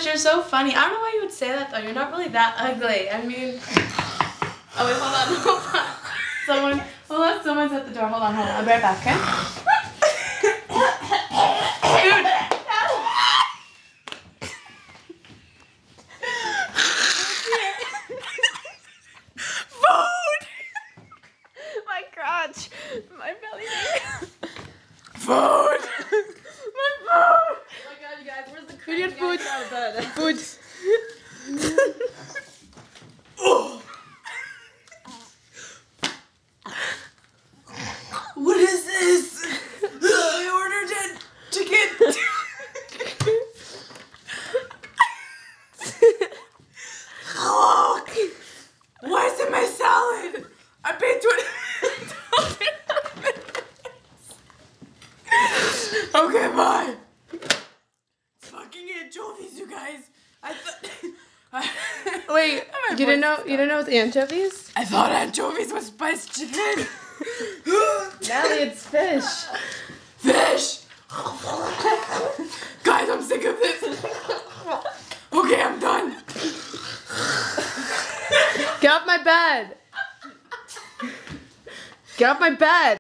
you're so funny. I don't know why you would say that though. You're not really that ugly. I mean, oh wait, hold on. Someone's at the door. Hold on. I'll be right back, okay? Dude. Food! My crotch. My belly. Food! My food! Oh my god, you guys, where's the We need food. Food. What is this? I ordered a chicken. Hello? Why is it my salad? I paid $20. Okay, bye. It's fucking anchovies, you guys. I thought. Wait, you didn't know it's anchovies? I thought anchovies was spiced chicken. Natalie, it's fish. Fish. Guys, I'm sick of this. Okay, I'm done. Get off my bed. Get off my bed.